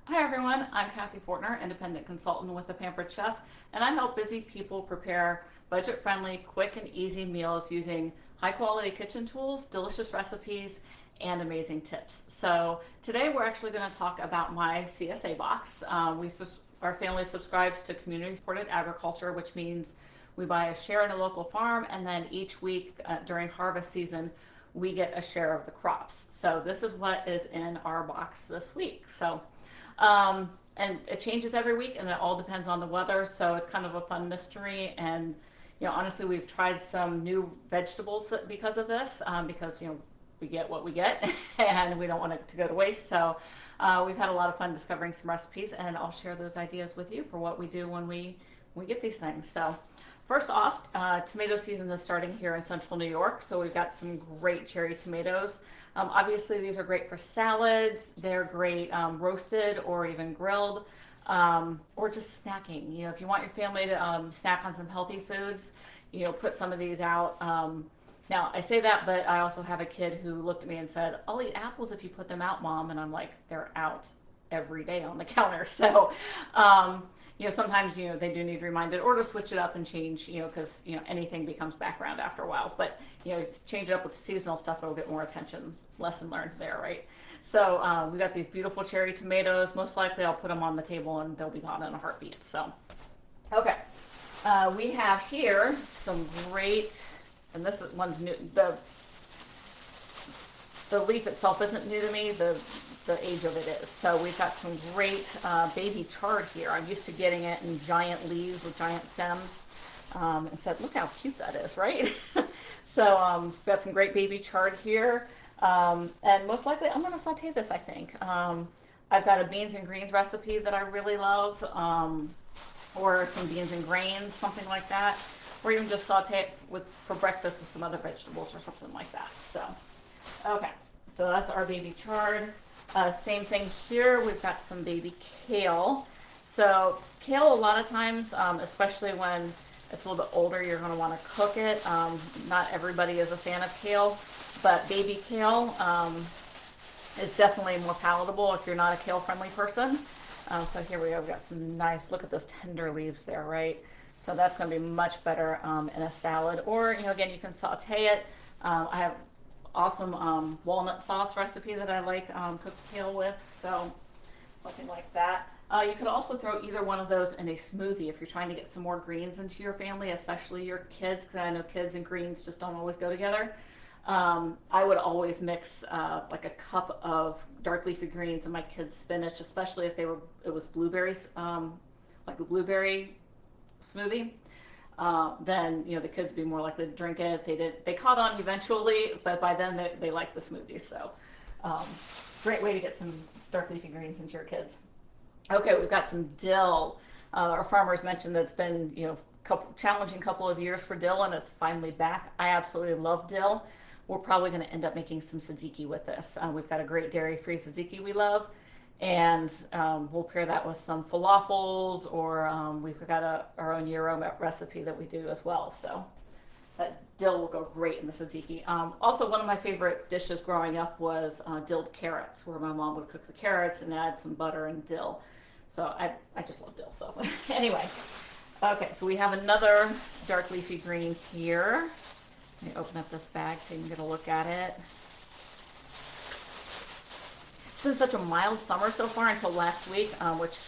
Hi everyone, I'm Kathy Fortner, independent consultant with The Pampered Chef, and I help busy people prepare budget-friendly, quick and easy meals using high-quality kitchen tools, delicious recipes, and amazing tips. So today we're actually going to talk about my CSA box. Our family subscribes to community-supported agriculture, which means we buy a share in a local farm, and then each week during harvest season, we get a share of the crops. So this is what is in our box this week. And it changes every week, and it all depends on the weather. So it's kind of a fun mystery. And honestly, we've tried some new vegetables because of this, because we get what we get, and we don't want it to go to waste. So we've had a lot of fun discovering some recipes, and I'll share those ideas with you for what we do when we get these things. So first off, tomato season is starting here in central New York, so we've got some great cherry tomatoes. Obviously, these are great for salads. They're great roasted or even grilled, or just snacking. If you want your family to snack on some healthy foods, put some of these out. Now, I say that, but I also have a kid who looked at me and said, "I'll eat apples if you put them out, Mom." And I'm like, they're out every day on the counter. So, sometimes, they do need reminded, or to switch it up and change, because, anything becomes background after a while. But, change it up with seasonal stuff, it'll get more attention. Lesson learned there, right? So we got these beautiful cherry tomatoes. Most likely I'll put them on the table and they'll be gone in a heartbeat. So, okay. We have here some great, and this one's new. The leaf itself isn't new to me. The age of it is. So we've got some great baby chard here. I'm used to getting it in giant leaves with giant stems. And said, look how cute that is, right? So we've got some great baby chard here. And most likely I'm going to saute this, I think. I've got a beans and greens recipe that I really love, or some beans and grains, something like that. Or even just saute it for breakfast with some other vegetables or something like that. So, okay. So that's our baby chard. Same thing here. We've got some baby kale. So kale, a lot of times, especially when it's a little bit older, you're going to want to cook it. Not everybody is a fan of kale, but baby kale is definitely more palatable if you're not a kale-friendly person. So here we go. We've got some nice, look at those tender leaves there, right? So that's going to be much better in a salad. Or, again, you can saute it. I have awesome walnut sauce recipe that I like cooked kale with, so something like that. You could also throw either one of those in a smoothie if you're trying to get some more greens into your family, especially your kids, because I know kids and greens just don't always go together. I would always mix like a cup of dark leafy greens and my kids' spinach, especially if it was blueberries, like a blueberry smoothie. Then the kids would be more likely to drink it. They caught on eventually, but by then they liked the smoothies. So great way to get some dark leafy greens into your kids. Okay, we've got some dill. Our farmers mentioned that it's been challenging couple of years for dill, and it's finally back. I absolutely love dill. We're probably going to end up making some tzatziki with this. We've got a great dairy-free tzatziki we love. And we'll pair that with some falafels, or we've got our own gyro recipe that we do as well. So that dill will go great in the tzatziki. Also, one of my favorite dishes growing up was dilled carrots, where my mom would cook the carrots and add some butter and dill. So I just love dill. So anyway, okay, so we have another dark leafy green here. Let me open up this bag so you can get a look at it. It's been such a mild summer so far until last week, which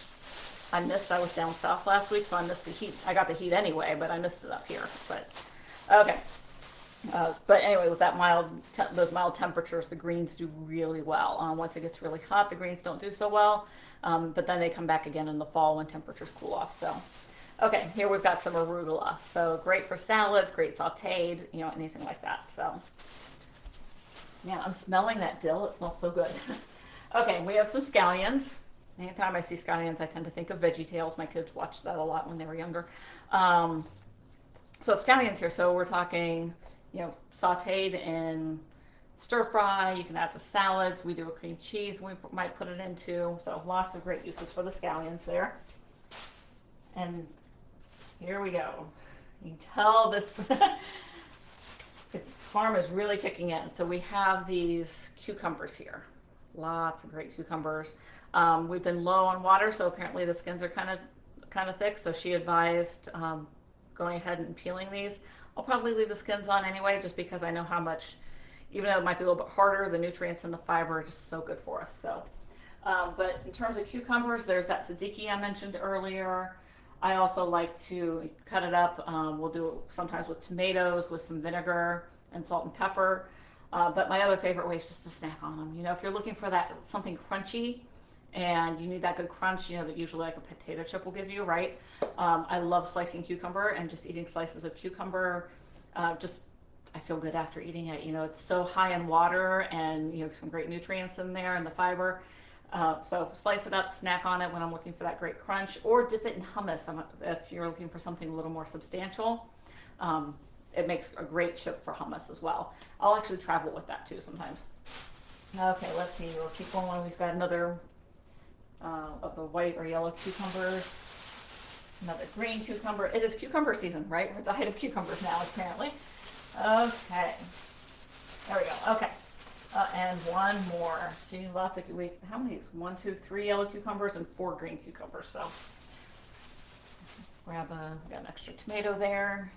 I missed. I was down south last week, so I missed the heat. I got the heat anyway, but I missed it up here. But okay. But anyway, with that those mild temperatures, the greens do really well. Once it gets really hot, the greens don't do so well, but then they come back again in the fall when temperatures cool off. So, okay, here we've got some arugula. So great for salads, great sautéed, anything like that. So, yeah, I'm smelling that dill. It smells so good. Okay, we have some scallions. Anytime I see scallions, I tend to think of VeggieTales. My kids watched that a lot when they were younger. So scallions here. So we're talking, sauteed in stir fry. You can add to salads. We do a cream cheese we might put it into. So lots of great uses for the scallions there. And here we go. You can tell this the farm is really kicking in. So we have these cucumbers here. Lots of great cucumbers. We've been low on water, so apparently the skins are kind of thick. So she advised going ahead and peeling these. I'll probably leave the skins on anyway, just because I know how much, even though it might be a little bit harder, the nutrients and the fiber are just so good for us. So, but in terms of cucumbers, there's that tzatziki I mentioned earlier. I also like to cut it up. We'll do it sometimes with tomatoes, with some vinegar and salt and pepper. But my other favorite way is just to snack on them. You know, if you're looking for that something crunchy and you need that good crunch, you know, that usually like a potato chip will give you, right? I love slicing cucumber and just eating slices of cucumber. I feel good after eating it. You know, it's so high in water and, you know, some great nutrients in there and the fiber. So slice it up, snack on it when I'm looking for that great crunch, or dip it in hummus if you're looking for something a little more substantial. It makes a great chip for hummus as well. I'll actually travel with that too sometimes. Okay, let's see. We'll keep going. We've got another of the white or yellow cucumbers. Another green cucumber. It is cucumber season, right? We're at the height of cucumbers now, apparently. Okay. There we go. Okay. And one more. Gee, lots of, how many? 1, 2, 3 yellow cucumbers and 4 green cucumbers. So we got an extra tomato there.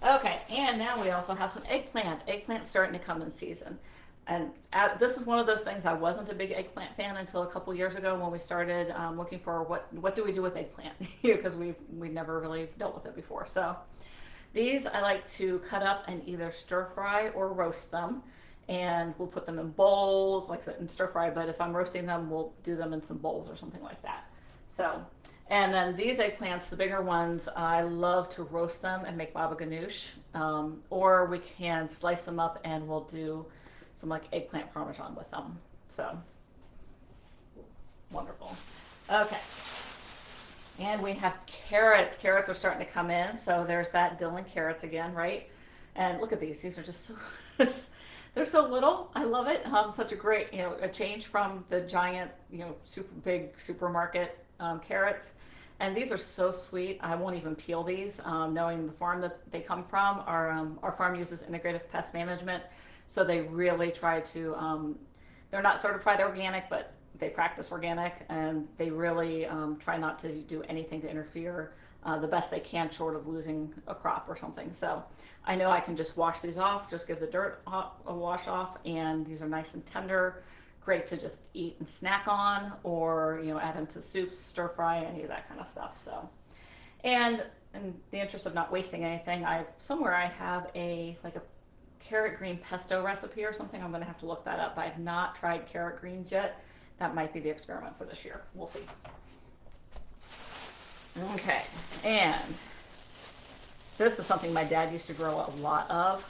Okay, and now we also have some eggplant. Eggplant's starting to come in season. And this is one of those things, I wasn't a big eggplant fan until a couple years ago when we started looking for what do we do with eggplant, because we never really dealt with it before. So these I like to cut up and either stir fry or roast them. And we'll put them in bowls, like I said, in stir fry, but if I'm roasting them, we'll do them in some bowls or something like that. So, and then these eggplants, the bigger ones, I love to roast them and make baba ganoush. Or we can slice them up and we'll do some like eggplant parmesan with them. So, wonderful. Okay. And we have carrots. Carrots are starting to come in. So there's that dill and carrots again, right? And look at these. These are just so... They're so little. I love it. Such a great, you know, a change from the giant, you know, super big supermarket carrots. And these are so sweet. I won't even peel these, knowing the farm that they come from. Our farm uses integrative pest management, so they really try to. They're not certified organic, but they practice organic, and they really try not to do anything to interfere the best they can, short of losing a crop or something. So I know I can just wash these off, just give the dirt a wash off, and these are nice and tender, great to just eat and snack on, or, you know, add them to soups, stir fry, any of that kind of stuff. So, and in the interest of not wasting anything, I have a carrot green pesto recipe or something. I'm going to have to look that up. I've not tried carrot greens yet. That might be the experiment for this year. We'll see. Okay, and this is something my dad used to grow a lot of.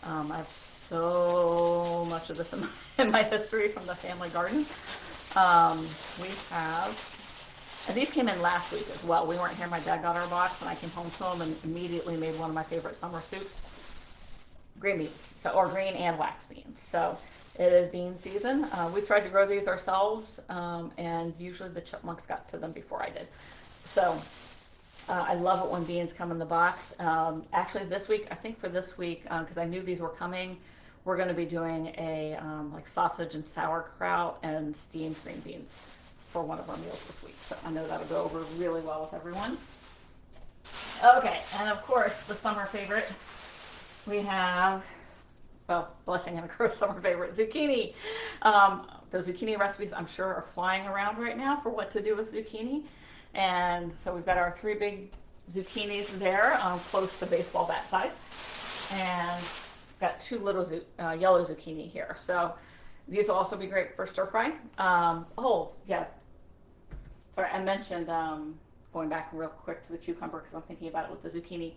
I have so much of this in my history from the family garden. We have, and these came in last week as well. We weren't here. My dad got our box, and I came home to them and immediately made one of my favorite summer soups. Green beans, or green and wax beans. So it is bean season. We tried to grow these ourselves, and usually the chipmunks got to them before I did. So I love it when beans come in the box. Actually, this week, I think for this week, because I knew these were coming, we're going to be doing a like sausage and sauerkraut and steamed green beans for one of our meals this week. So I know that'll go over really well with everyone. Okay, and of course, the summer favorite, we have, well, blessing and a curse, summer favorite, zucchini. The zucchini recipes, I'm sure, are flying around right now for what to do with zucchini. And so we've got our 3 big zucchinis there, close to baseball bat size. And we've got 2 little yellow zucchini here. So these will also be great for stir fry. Oh, yeah. Sorry, I mentioned, going back real quick to the cucumber because I'm thinking about it with the zucchini.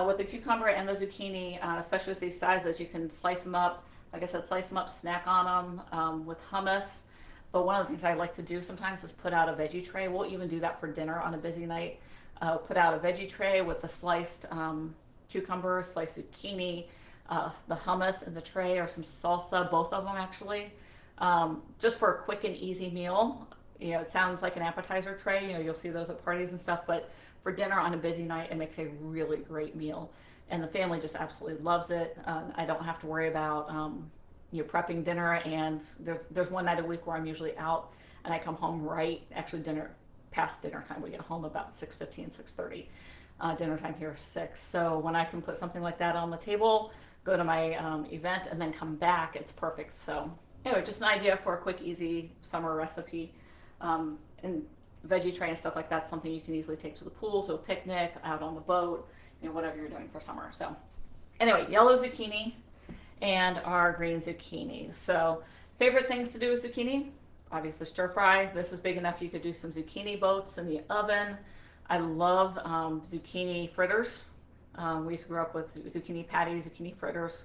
With the cucumber and the zucchini, especially with these sizes, you can slice them up. Like I said, slice them up, snack on them with hummus. But one of the things I like to do sometimes is put out a veggie tray. We'll even do that for dinner on a busy night. Put out a veggie tray with the sliced cucumber, sliced zucchini, the hummus in the tray, or some salsa, both of them actually. Just for a quick and easy meal. You know, it sounds like an appetizer tray. You know, you'll see those at parties and stuff. But for dinner on a busy night, it makes a really great meal. And the family just absolutely loves it. I don't have to worry about prepping dinner, and there's one night a week where I'm usually out, and I come home actually past dinner time. We get home about 6:15, 6:30. Dinner time here is 6. So when I can put something like that on the table, go to my event, and then come back, it's perfect. So anyway, just an idea for a quick, easy summer recipe. And veggie tray and stuff like that, something you can easily take to the pool, to a picnic, out on the boat, whatever you're doing for summer. So anyway, yellow zucchini and our green zucchini. So favorite things to do with zucchini, obviously stir fry. This is big enough you could do some zucchini boats in the oven. I love zucchini fritters. We used to grow up with zucchini patties, zucchini fritters,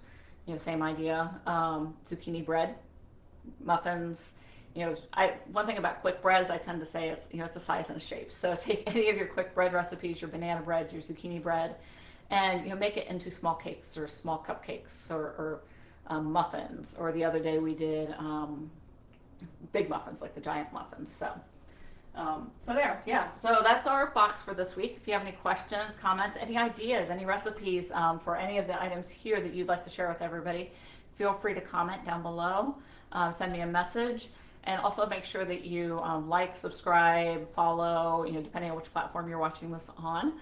same idea. Zucchini bread, muffins. One thing about quick breads, I tend to say it's the size and the shape. So take any of your quick bread recipes, your banana bread, your zucchini bread, and make it into small cakes or small cupcakes or muffins. Or the other day we did big muffins, like the giant muffins. So there, yeah. So that's our box for this week. If you have any questions, comments, any ideas, any recipes for any of the items here that you'd like to share with everybody, feel free to comment down below. Send me a message. And also make sure that you like, subscribe, follow, depending on which platform you're watching this on,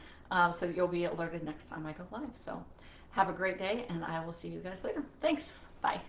so that you'll be alerted next time I go live. So have a great day, and I will see you guys later. Thanks. Bye.